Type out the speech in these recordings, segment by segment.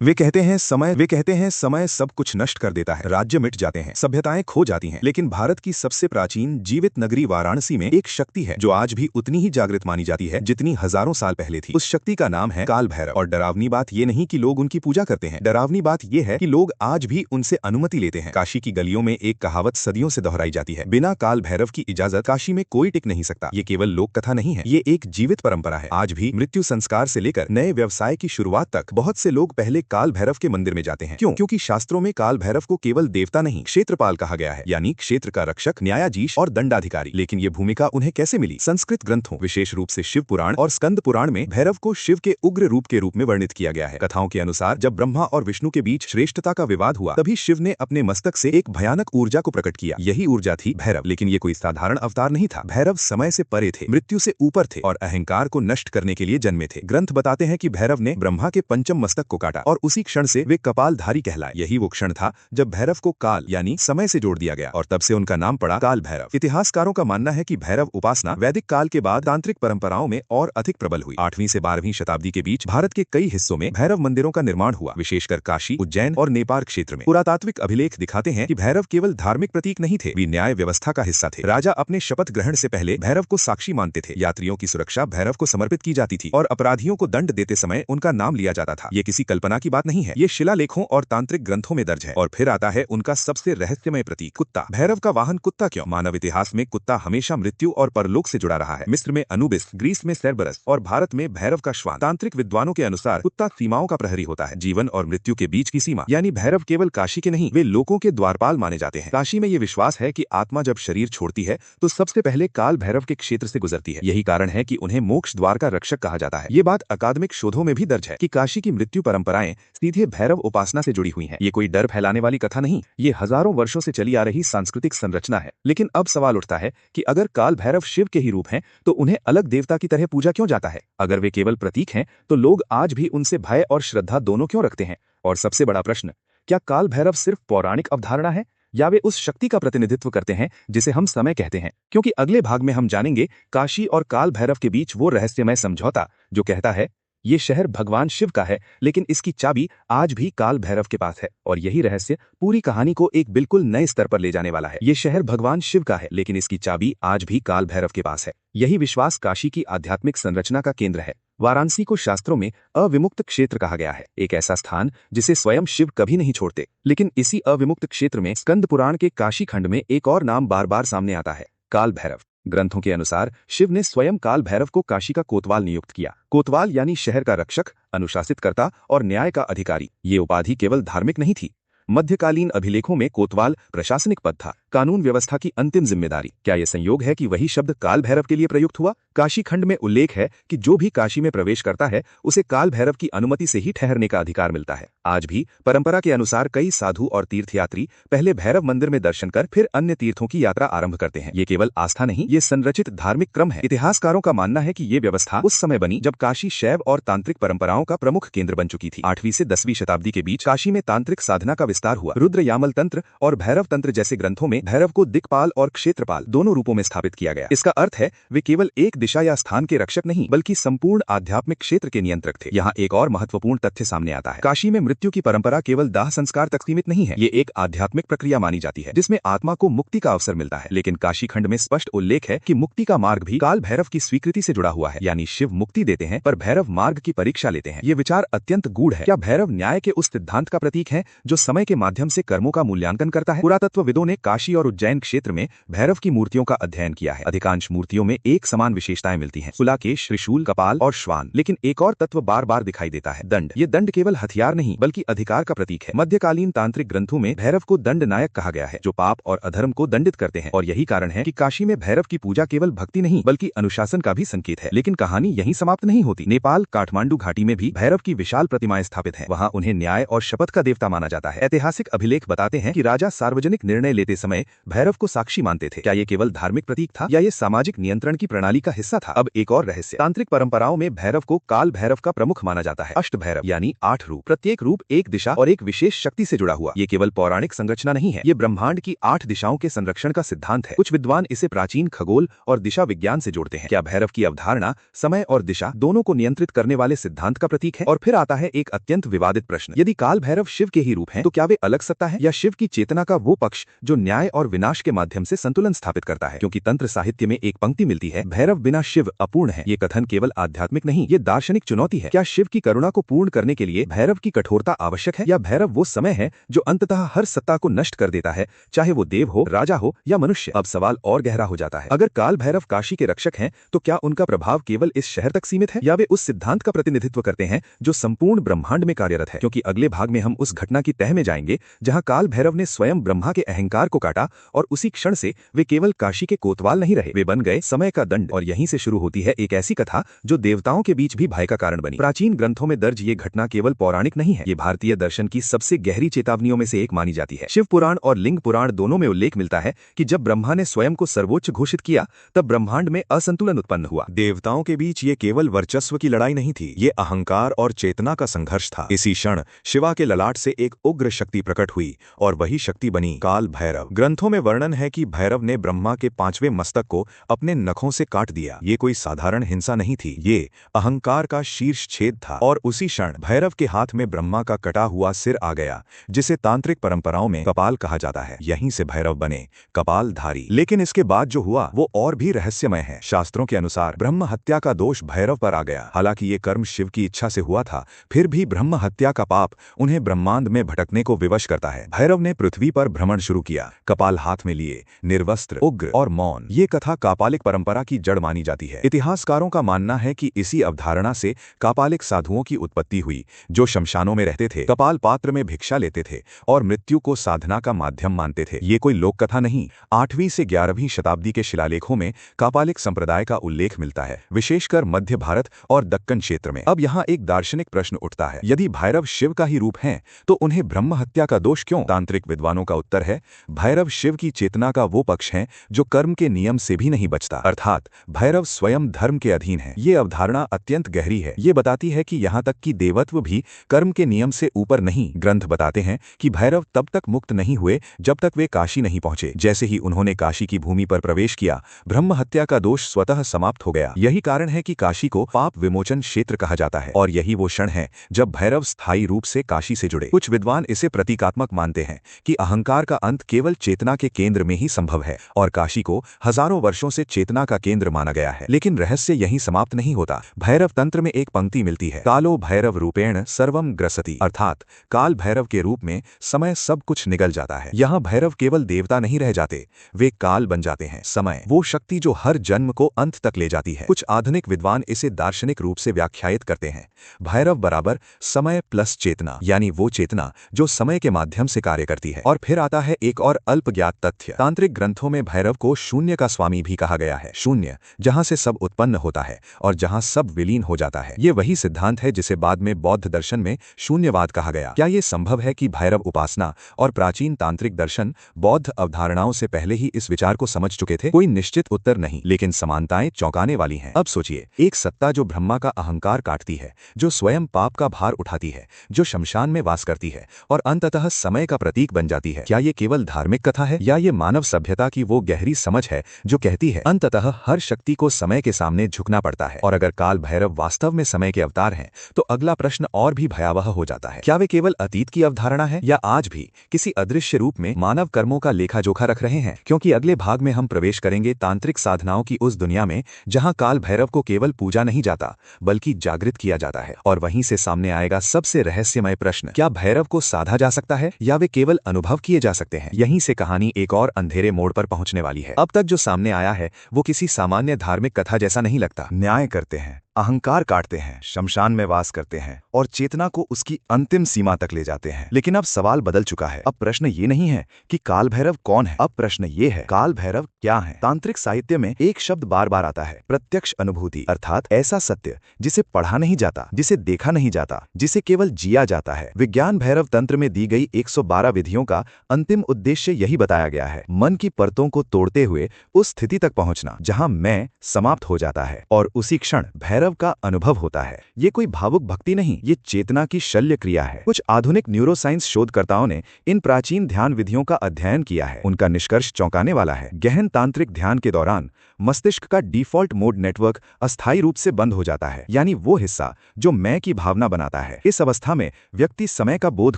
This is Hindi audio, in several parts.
वे कहते हैं समय सब कुछ नष्ट कर देता है, राज्य मिट जाते हैं, सभ्यताएं खो जाती हैं, लेकिन भारत की सबसे प्राचीन जीवित नगरी वाराणसी में एक शक्ति है जो आज भी उतनी ही जागृत मानी जाती है जितनी हजारों साल पहले थी। उस शक्ति का नाम है काल भैरव। और डरावनी बात ये नहीं कि लोग उनकी पूजा करते हैं, डरावनी बात ये है कि लोग आज भी उनसे अनुमति लेते हैं। काशी की गलियों में एक कहावत सदियों से दोहराई जाती है, बिना काल भैरव की इजाजत काशी में कोई टिक नहीं सकता। ये केवल लोक कथा नहीं है, ये एक जीवित परंपरा है। आज भी मृत्यु संस्कार से लेकर नए व्यवसाय की शुरुआत तक बहुत से लोग पहले काल भैरव के मंदिर में जाते हैं। क्योंकि शास्त्रों में काल भैरव को केवल देवता नहीं, क्षेत्रपाल कहा गया है, यानी क्षेत्र का रक्षक, न्यायाधीश और दंडाधिकारी। लेकिन ये भूमिका उन्हें कैसे मिली? संस्कृत ग्रंथों, विशेष रूप से शिव पुराण और स्कंद पुराण में भैरव को शिव के उग्र रूप में वर्णित किया गया है। कथाओं के अनुसार जब ब्रह्मा और विष्णु के बीच श्रेष्ठता का विवाद हुआ, तभी शिव ने अपने मस्तक से एक भयानक ऊर्जा को प्रकट किया। यही ऊर्जा थी भैरव। लेकिन ये कोई साधारण अवतार नहीं था। भैरव समय से परे थे, मृत्यु से ऊपर थे और अहंकार को नष्ट करने के लिए जन्मे थे। ग्रंथ बताते हैं कि भैरव ने ब्रह्मा के पंचम मस्तक को काटा और उसी क्षण से वे कपालधारी कहलाए। यही वो क्षण था जब भैरव को काल यानी समय से जोड़ दिया गया और तब से उनका नाम पड़ा काल भैरव। इतिहासकारों का मानना है कि भैरव उपासना वैदिक काल के बाद तांत्रिक परंपराओं में और अधिक प्रबल हुई। 8वीं से 12वीं शताब्दी के बीच भारत के कई हिस्सों में भैरव मंदिरों का निर्माण हुआ, विशेषकर काशी, उज्जैन और नेपाल क्षेत्र में। पुरातात्विक अभिलेख दिखाते हैं कि भैरव केवल धार्मिक प्रतीक नहीं थे, वे न्याय व्यवस्था का हिस्सा थे। राजा अपने शपथ ग्रहण से पहले भैरव को साक्षी मानते थे, यात्रियों की सुरक्षा भैरव को समर्पित की जाती थी और अपराधियों को दंड देते समय उनका नाम लिया जाता था। ये किसी कल्पना की बात नहीं है, ये शिलालेखों और तांत्रिक ग्रंथों में दर्ज है। और फिर आता है उनका सबसे रहस्यमय प्रतीक, कुत्ता। भैरव का वाहन कुत्ता क्यों? मानव इतिहास में कुत्ता हमेशा मृत्यु और परलोक से जुड़ा रहा है। मिस्र में अनुबिस, ग्रीस में सेरबरस और भारत में भैरव का श्वान। तांत्रिक विद्वानों के अनुसार कुत्ता सीमाओं का प्रहरी होता है, जीवन और मृत्यु के बीच की सीमा। यानी भैरव केवल काशी के नहीं, वे लोकों के द्वारपाल माने जाते हैं। काशी में ये विश्वास है कि आत्मा जब शरीर छोड़ती है तो सबसे पहले काल भैरव के क्षेत्र से गुजरती है। यही कारण है कि उन्हें मोक्ष द्वार का रक्षक कहा जाता है। ये बात अकादमिक शोधों में भी दर्ज है कि काशी की मृत्यु परंपराएं सीधे भैरव उपासना से जुड़ी हुई हैं। ये कोई डर फैलाने वाली कथा नहीं, ये हजारों वर्षों से चली आ रही सांस्कृतिक संरचना है। लेकिन अब सवाल उठता है कि अगर काल भैरव शिव के ही रूप हैं, तो उन्हें अलग देवता की तरह पूजा क्यों जाता है? अगर वे केवल प्रतीक हैं, तो लोग आज भी उनसे भय और श्रद्धा दोनों क्यों रखते हैं? और सबसे बड़ा प्रश्न, क्या काल भैरव सिर्फ पौराणिक अवधारणा है या वे उस शक्ति का प्रतिनिधित्व करते हैं जिसे हम समय कहते हैं? क्योंकि अगले भाग में हम जानेंगे काशी और काल भैरव के बीच वो रहस्यमय समझौता जो कहता है ये शहर भगवान शिव का है, लेकिन इसकी चाबी आज भी काल भैरव के पास है। और यही रहस्य पूरी कहानी को एक बिल्कुल नए स्तर पर ले जाने वाला है। ये शहर भगवान शिव का है, लेकिन इसकी चाबी आज भी काल भैरव के पास है। यही विश्वास काशी की आध्यात्मिक संरचना का केंद्र है। वाराणसी को शास्त्रों में अविमुक्त क्षेत्र कहा गया है, एक ऐसा स्थान जिसे स्वयं शिव कभी नहीं छोड़ते। लेकिन इसी अविमुक्त क्षेत्र में स्कंद पुराण के काशी खंड में एक और नाम बार बार सामने आता है, काल भैरव। ग्रंथों के अनुसार शिव ने स्वयं काल भैरव को काशी का कोतवाल नियुक्त किया। कोतवाल यानी शहर का रक्षक, अनुशासित कर्ता और न्याय का अधिकारी। ये उपाधि केवल धार्मिक नहीं थी। मध्यकालीन अभिलेखों में कोतवाल प्रशासनिक पद था, कानून व्यवस्था की अंतिम जिम्मेदारी। क्या यह संयोग है कि वही शब्द काल भैरव के लिए प्रयुक्त हुआ? काशी खंड में उल्लेख है कि जो भी काशी में प्रवेश करता है उसे काल भैरव की अनुमति से ही ठहरने का अधिकार मिलता है। आज भी परंपरा के अनुसार कई साधु और तीर्थयात्री पहले भैरव मंदिर में दर्शन कर फिर अन्य तीर्थों की यात्रा आरंभ करते हैं। ये केवल आस्था नहीं, ये संरचित धार्मिक क्रम है। इतिहासकारों का मानना है कि ये व्यवस्था उस समय बनी जब काशी शैव और तांत्रिक परंपराओं का प्रमुख केंद्र बन चुकी थी। 8वीं से 10वीं शताब्दी के बीच काशी में तांत्रिक साधना का विस्तार हुआ। रुद्र यामल तंत्र और भैरव तंत्र जैसे ग्रंथों में भैरव को दिक्पाल और क्षेत्रपाल दोनों रूपों में स्थापित किया गया। इसका अर्थ है वे केवल एक दिशा या स्थान के रक्षक नहीं, बल्कि संपूर्ण आध्यात्मिक क्षेत्र के नियंत्रक थे। यहाँ एक और महत्वपूर्ण तथ्य सामने आता है, काशी में मृत्यु की परंपरा केवल दाह संस्कार तक सीमित नहीं है। ये एक आध्यात्मिक प्रक्रिया मानी जाती है जिसमें आत्मा को मुक्ति का अवसर मिलता है। लेकिन काशी खंड में स्पष्ट उल्लेख है कि मुक्ति का मार्ग भी काल भैरव की स्वीकृति से जुड़ा हुआ है। यानी शिव मुक्ति देते हैं पर भैरव मार्ग की परीक्षा लेते हैं। ये विचार अत्यंत गूढ़ है। क्या भैरव न्याय के उस सिद्धांत का प्रतीक है जो समय के माध्यम से कर्मों का मूल्यांकन करता है? पुरातत्वविदों ने काशी और उज्जैन क्षेत्र में भैरव की मूर्तियों का अध्ययन किया है। अधिकांश मूर्तियों में एक समान विशेषताएं मिलती हैं, कुलाकेश, त्रिशूल, कपाल और श्वान। लेकिन एक और तत्व बार बार दिखाई देता है, दंड। ये दंड केवल हथियार नहीं बल्कि अधिकार का प्रतीक है। मध्यकालीन तांत्रिक ग्रंथों में भैरव को दंड नायक कहा गया है, जो पाप और अधर्म को दंडित करते हैं। और यही कारण है कि काशी में भैरव की पूजा केवल भक्ति नहीं बल्कि अनुशासन का भी संकेत है। लेकिन कहानी यहीं समाप्त नहीं होती। नेपाल काठमांडू घाटी में भी भैरव की विशाल प्रतिमाएं स्थापित हैं। वहाँ उन्हें न्याय और शपथ का देवता माना जाता है। ऐतिहासिक अभिलेख बताते हैं कि राजा सार्वजनिक निर्णय लेते समय समय भैरव को साक्षी मानते थे। क्या ये केवल धार्मिक प्रतीक था या ये सामाजिक नियंत्रण की प्रणाली का हिस्सा था? अब एक और रहस्य। तांत्रिक परंपराओं में भैरव को काल भैरव का प्रमुख माना जाता है। अष्ट भैरव यानी 8 रूप, प्रत्येक रूप एक दिशा और एक विशेष शक्ति से जुड़ा हुआ। ये केवल पौराणिक संरचना नहीं है, ये ब्रह्मांड की 8 दिशाओं के संरक्षण का सिद्धांत है। कुछ विद्वान इसे प्राचीन खगोल और दिशा विज्ञान से जोड़ते हैं। क्या भैरव की अवधारणा समय और दिशा दोनों को नियंत्रित करने वाले सिद्धांत का प्रतीक है? और फिर आता है एक अत्यंत विवादित प्रश्न, यदि काल भैरव शिव के ही रूप हैं, तो क्या वे अलग सत्ता है या शिव की चेतना का वो पक्ष जो न्याय और विनाश के माध्यम से संतुलन स्थापित करता है? क्योंकि तंत्र साहित्य में एक पंक्ति मिलती है, भैरव बिना शिव अपूर्ण है। ये कथन केवल आध्यात्मिक नहीं, ये दार्शनिक चुनौती है। क्या शिव की करुणा को पूर्ण करने के लिए भैरव की कठोरता आवश्यक है, या भैरव वो समय है जो अंततः हर सत्ता को नष्ट कर देता है, चाहे वो देव हो, राजा हो या मनुष्य? अब सवाल और गहरा हो जाता है, अगर काल भैरव काशी के रक्षक हैं, तो क्या उनका प्रभाव केवल इस शहर तक सीमित है, या वे उस सिद्धांत का प्रतिनिधित्व करते हैं जो संपूर्ण ब्रह्मांड में कार्यरत है? क्योंकि अगले भाग में हम उस घटना की तह में जाएंगे जहां काल भैरव ने स्वयं ब्रह्मा के अहंकार को काटा और उसी क्षण से वे केवल काशी के कोतवाल नहीं रहे, वे बन गए समय का दंड। और यहीं से शुरू होती है एक ऐसी कथा जो देवताओं के बीच भी भय का कारण बनी। प्राचीन ग्रंथों में दर्ज ये घटना केवल पौराणिक नहीं है, ये भारतीय दर्शन की सबसे गहरी चेतावनियों में से एक मानी जाती है। शिव पुराण और लिंग पुराण दोनों में उल्लेख मिलता है कि जब ब्रह्मा ने स्वयं को सर्वोच्च घोषित किया, तब ब्रह्मांड में असंतुलन उत्पन्न हुआ। देवताओं के बीच ये केवल वर्चस्व की लड़ाई नहीं थी, ये अहंकार और चेतना का संघर्ष था। इसी क्षण शिवा के ललाट से एक उग्र शक्ति प्रकट हुई और वही शक्ति बनी काल भैरव। ग्रंथों में वर्णन है कि भैरव ने ब्रह्मा के 5वें मस्तक को अपने नखों से काट दिया। ये कोई साधारण हिंसा नहीं थी, ये अहंकार का शीर्ष छेद था। और उसी क्षण भैरव के हाथ में ब्रह्मा का कटा हुआ सिर आ गया, जिसे तांत्रिक परंपराओं में कपाल कहा जाता है। यहीं से भैरव बने कपालधारी। लेकिन इसके बाद जो हुआ वो और भी रहस्यमय है। शास्त्रों के अनुसार ब्रह्म हत्या का दोष भैरव पर आ गया। हालांकि ये कर्म शिव की इच्छा से हुआ था, फिर भी ब्रह्म हत्या का पाप उन्हें ब्रह्मांड में भटकने को विवश करता है। भैरव ने पृथ्वी पर भ्रमण शुरू किया, कपाल हाथ में लिए, निर्वस्त्र, उग्र और मौन। ये कथा कापालिक परंपरा की जड़ मानी जाती है। इतिहासकारों का मानना है कि इसी अवधारणा से कापालिक साधुओं की उत्पत्ति हुई, जो शमशानों में रहते थे, कपाल पात्र में भिक्षा लेते थे और मृत्यु को साधना का माध्यम मानते थे। ये कोई लोक कथा नहीं, 8वीं से 11वीं शताब्दी के शिलालेखों में कापालिक संप्रदाय का उल्लेख मिलता है, विशेषकर मध्य भारत और दक्कन क्षेत्र में। अब यहाँ एक दार्शनिक प्रश्न उठता है, यदि भैरव शिव का ही रूप हैं, तो उन्हें ब्रह्म हत्या का दोष क्यों? तांत्रिक विद्वानों का उत्तर है, भैरव शिव की चेतना का वो पक्ष है जो कर्म के नियम से भी नहीं बचता, अर्थात भैरव स्वयं धर्म के अधीन है। ये अवधारणा अत्यंत गहरी है। ये बताती है कि यहाँ तक कि देवत्व भी कर्म के नियम से ऊपर नहीं। ग्रंथ बताते हैं कि भैरव तब तक मुक्त नहीं हुए जब तक वे काशी नहीं पहुंचे। जैसे ही उन्होंने काशी की भूमि पर प्रवेश किया, ब्रह्म हत्या का दोष स्वतः समाप्त हो गया। यही कारण है कि काशी को पाप विमोचन क्षेत्र कहा जाता है, और यही वो क्षण है जब भैरव स्थायी रूप से काशी से जुड़े। कुछ विद्वान इसे प्रतीकात्मक मानते हैं कि अहंकार का अंत केवल चेतना के केंद्र में ही संभव है, और काशी को हजारों वर्षों से चेतना का केंद्र माना गया है। लेकिन रहस्य यहीं समाप्त नहीं होता। भैरव तंत्र में एक पंक्ति मिलती है, कालो भैरव रूपेण सर्वम ग्रसति, अर्थात काल भैरव के रूप में समय सब कुछ निगल जाता है। यहाँ भैरव केवल देवता नहीं रह जाते, वे काल बन जाते हैं, समय, वो शक्ति जो हर जन्म को अंत तक ले जाती है। कुछ आधुनिक विद्वान इसे दार्शनिक रूप से व्याख्यायित करते हैं, भैरव बराबर समय प्लस चेतना, यानी वो चेतना जो समय के माध्यम से कार्य करती है। और फिर आता है एक और अल्पज्ञात तथ्य, तांत्रिक ग्रंथों में भैरव को शून्य का स्वामी भी कहा गया है। शून्य जहां से सब उत्पन्न होता है और जहां सब विलीन हो जाता है। ये वही सिद्धांत है जिसे बाद में बौद्ध दर्शन में शून्यवाद कहा गया। क्या ये संभव है कि भैरव उपासना और प्राचीन तांत्रिक दर्शन बौद्ध अवधारणाओं से पहले ही इस विचार को समझ चुके थे? कोई निश्चित उत्तर नहीं, लेकिन समानताएं चौंकाने वाली हैं। अब सोचिए, एक सत्ता जो ब्रह्मा का अहंकार काटती है, जो स्वयं पाप का भार उठाती है, जो शमशान में वास करती है और अंततः समय का प्रतीक बन जाती है। क्या ये केवल धार्मिक कथा है, या ये मानव सभ्यता की वो गहरी समझ है जो कहती है अंततः हर शक्ति को समय के सामने झुकना पड़ता है? और अगर काल भैरव वास्तव में समय के अवतार हैं, तो अगला प्रश्न और भी भयावह हो जाता है। क्या वे केवल अतीत की अवधारणा है, या आज भी किसी अदृश्य रूप में मानव कर्मों का लेखा जोखा रख रहे हैं? क्योंकि अगले भाग में हम प्रवेश करेंगे तांत्रिक साधनाओं की उस दुनिया में जहां काल भैरव को केवल पूजा नहीं जाता, बल्कि जागृत किया जाता है। और वहीं से सामने आएगा सबसे रहस्यमय प्रश्न, क्या भैरव को साधा जा सकता है, या वे केवल अनुभव किए जा सकते हैं? यहीं से कहानी एक और अंधेरे मोड़ पर पहुंचने वाली है। अब तक जो सामने आया है वो किसी सामान्य धार्मिक कथा जैसा नहीं लगता। न्याय करते हैं, अहंकार काटते हैं, शमशान में वास करते हैं और चेतना को उसकी अंतिम सीमा तक ले जाते हैं। लेकिन अब सवाल बदल चुका है। अब प्रश्न ये नहीं है कि काल भैरव कौन है, अब प्रश्न ये है काल भैरव क्या है। तांत्रिक साहित्य में एक शब्द बार बार आता है, प्रत्यक्ष अनुभूति, अर्थात ऐसा सत्य जिसे पढ़ा नहीं जाता, जिसे देखा नहीं जाता, जिसे केवल जिया जाता है। विज्ञान भैरव तंत्र में दी गई 112 विधियों का अंतिम उद्देश्य यही बताया गया है, मन की परतों को तोड़ते हुए उस स्थिति तक पहुंचना जहां मैं समाप्त हो जाता है और उसी क्षण भैरव का अनुभव होता है। ये कोई भावुक भक्ति नहीं, ये चेतना की शल्य क्रिया है। कुछ आधुनिक न्यूरोसाइंस शोधकर्ताओं ने इन प्राचीन ध्यान विधियों का अध्ययन किया है। उनका निष्कर्ष चौंकाने वाला है। गहन तांत्रिक ध्यान के दौरान मस्तिष्क का डिफॉल्ट मोड नेटवर्क अस्थायी रूप से बंद हो जाता है, यानी वो हिस्सा जो मैं की भावना बनाता है। इस अवस्था में व्यक्ति समय का बोध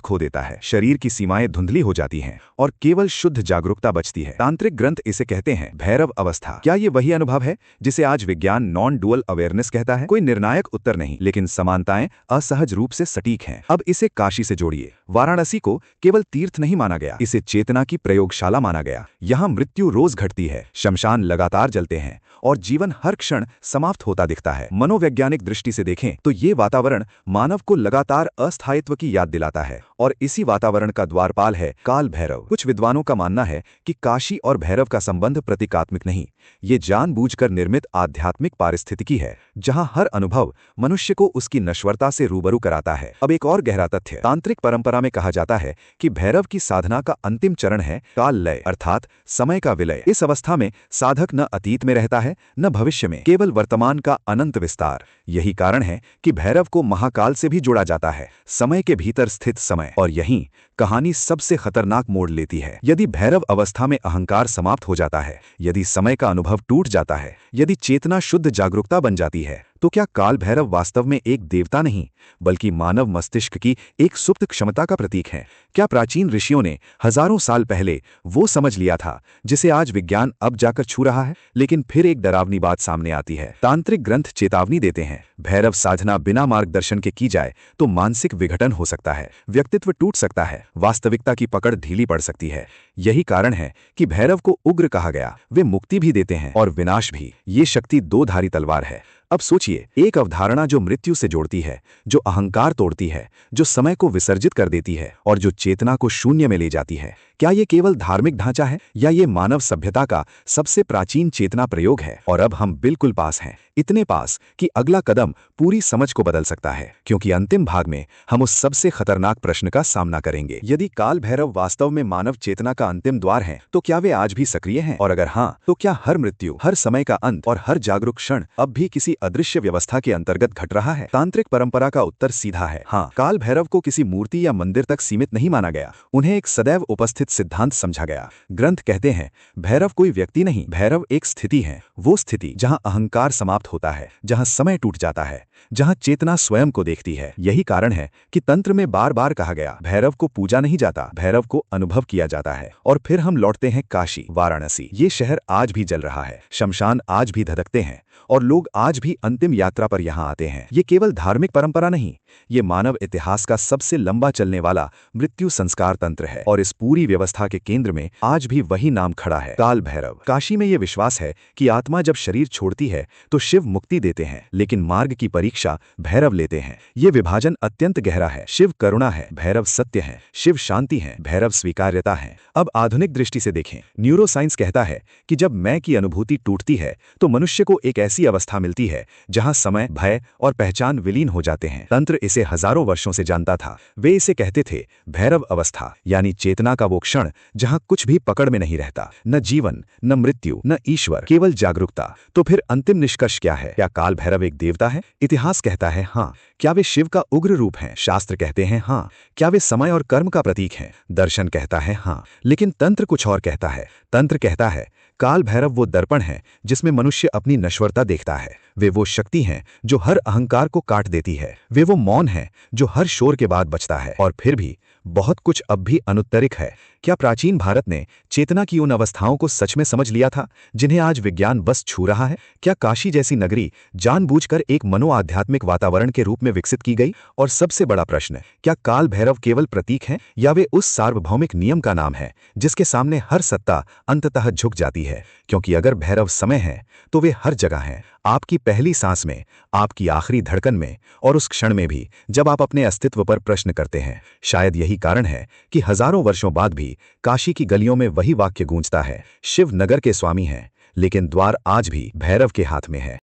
खो देता है, शरीर की सीमाएं धुंधली हो जाती हैं और केवल शुद्ध जागरूकता बचती है। तांत्रिक ग्रंथ इसे कहते हैं भैरव अवस्था। क्या ये वही अनुभव है जिसे आज विज्ञान नॉन डुअल अवेयरनेस कहता है? कोई निर्णायक उत्तर नहीं, लेकिन समानताएं असहज रूप से सटीक हैं। अब इसे काशी से जोड़िए। वाराणसी को केवल तीर्थ नहीं माना गया, इसे चेतना की प्रयोगशाला माना गया। यहाँ मृत्यु रोज घटती है, शमशान लगातार जलते हैं और जीवन हर क्षण समाप्त होता दिखता है। मनोवैज्ञानिक दृष्टि से देखें तो ये वातावरण मानव को लगातार अस्थायित्व की याद दिलाता है और इसी वातावरण का द्वारपाल है काल भैरव। कुछ विद्वानों का मानना है कि काशी और भैरव का संबंध प्रतीकात्मक नहीं, ये जानबूझकर निर्मित आध्यात्मिक पारिस्थितिकी है जहां हर अनुभव मनुष्य को उसकी नश्वरता से रूबरू कराता है। अब एक और गहरा तथ्य, तांत्रिक परंपरा में कहा जाता है कि भैरव की साधना का अंतिम चरण है काल लय, अर्थात समय का विलय। इस अवस्था में साधक न अतीत में रहता है न भविष्य में, केवल वर्तमान का अनंत विस्तार। यही कारण है कि भैरव को महाकाल से भी जोड़ा जाता है, समय के भीतर स्थित समय। और यहीं कहानी सबसे खतरनाक मोड़ लेती है। यदि भैरव अवस्था में अहंकार समाप्त हो जाता है, यदि समय का अनुभव टूट जाता है, यदि चेतना शुद्ध जागरूकता बन जाती है, तो क्या काल भैरव वास्तव में एक देवता नहीं बल्कि मानव मस्तिष्क की एक सुप्त क्षमता का प्रतीक है? क्या प्राचीन ऋषियों ने हजारों साल पहले वो समझ लिया था जिसे आज विज्ञान अब जाकर छू रहा है? लेकिन फिर एक डरावनी बात सामने आती है। तांत्रिक ग्रंथ चेतावनी देते हैं, भैरव साधना बिना मार्गदर्शन के की जाए तो मानसिक विघटन हो सकता है, व्यक्तित्व टूट सकता है, वास्तविकता की पकड़ ढीली पड़ सकती है। यही कारण है कि भैरव को उग्र कहा गया। वे मुक्ति भी देते हैं और विनाश भी। ये शक्ति दो धारी तलवार है। अब सोचिए, एक अवधारणा जो मृत्यु से जोड़ती है, जो अहंकार तोड़ती है, जो समय को विसर्जित कर देती है और जो चेतना को शून्य में ले जाती है। क्या ये केवल धार्मिक ढांचा है या ये मानव सभ्यता का सबसे प्राचीन चेतना प्रयोग है? और अब हम बिल्कुल पास हैं, इतने पास कि अगला कदम पूरी समझ को बदल सकता है, क्योंकि अंतिम भाग में हम उस सबसे खतरनाक प्रश्न का सामना करेंगे। यदि काल भैरव वास्तव में मानव चेतना का अंतिम द्वार है, तो क्या वे आज भी सक्रिय हैं? और अगर हाँ, तो क्या हर मृत्यु, हर समय का अंत और हर जागरूक क्षण अब भी किसी अदृश्य व्यवस्था के अंतर्गत घट रहा है? तांत्रिक परंपरा का उत्तर सीधा है हाँ। काल भैरव को किसी मूर्ति या मंदिर तक सीमित नहीं माना गया, उन्हें एक सदैव उपस्थित सिद्धांत समझा गया। ग्रंथ कहते हैं भैरव कोई व्यक्ति नहीं, भैरव एक स्थिति है, वो स्थिति जहां अहंकार समाप्त होता है, जहां समय टूट जाता है, जहां चेतना स्वयं को देखती है। यही कारण है कि तंत्र में बार बार कहा गया, भैरव को पूजा नहीं जाता, भैरव को अनुभव किया जाता है। और फिर हम लौटते हैं काशी, वाराणसी। ये शहर आज भी जल रहा है, शमशान आज भी धधकते हैं और लोग आज भी अंतिम यात्रा पर यहाँ आते हैं। ये केवल धार्मिक परंपरा नहीं, ये मानव इतिहास का सबसे लंबा चलने वाला मृत्यु संस्कार तंत्र है। और इस पूरी व्यवस्था के केंद्र में आज भी वही नाम खड़ा है, काल भैरव। काशी में ये विश्वास है कि आत्मा जब शरीर छोड़ती है तो शिव मुक्ति देते हैं, लेकिन मार्ग की परीक्षा भैरव लेते हैं। ये विभाजन अत्यंत गहरा है। शिव करुणा है, भैरव सत्य है। शिव शांति है, भैरव स्वीकार्यता है। अब आधुनिक दृष्टि से देखें, न्यूरोसाइंस कहता है कि जब मैं की अनुभूति टूटती है तो मनुष्य को एक ऐसी अवस्था मिलती है जहां समय, भय और पहचान विलीन हो जाते हैं। तंत्र इसे हजारों वर्षों से जानता था। वे इसे कहते थे भैरव अवस्था, यानी चेतना का वो क्षण जहां कुछ भी पकड़ में नहीं रहता, न जीवन, न मृत्यु, न ईश्वर, केवल जागरूकता। तो फिर अंतिम निष्कर्ष क्या है? क्या काल भैरव एक देवता है? इतिहास कहता है हाँ। क्या वे शिव का उग्र रूप हैं? शास्त्र कहते हैं हाँ। क्या वे समय और कर्म का प्रतीक हैं? दर्शन कहता है हाँ। लेकिन तंत्र कुछ और कहता है। तंत्र कहता है काल भैरव वो दर्पण है जिसमें मनुष्य अपनी नश्वरता देखता है। वे वो शक्ति हैं जो हर अहंकार को काट देती है। वे वो मौन है जो हर शोर के बाद बचता है। और फिर भी बहुत कुछ अब भी अनुत्तरित है। क्या प्राचीन भारत ने चेतना की उन अवस्थाओं को सच में समझ लिया था जिन्हें आज विज्ञान बस छू रहा है? क्या काशी जैसी नगरी जानबूझकर एक मनोआध्यात्मिक वातावरण के रूप में विकसित की गई? और सबसे बड़ा प्रश्न, क्या काल भैरव केवल प्रतीक हैं या वे उस सार्वभौमिक नियम का नाम है जिसके सामने हर सत्ता अंततः झुक जाती है? क्योंकि अगर भैरव समय है तो वे हर जगह हैं, आपकी पहली सांस में, आपकी आखिरी धड़कन में और उस क्षण में भी जब आप अपने अस्तित्व पर प्रश्न करते हैं। शायद यही कारण है कि हजारों वर्षों बाद भी काशी की गलियों में वही वाक्य गूंजता है, शिव नगर के स्वामी हैं, लेकिन द्वार आज भी भैरव के हाथ में है।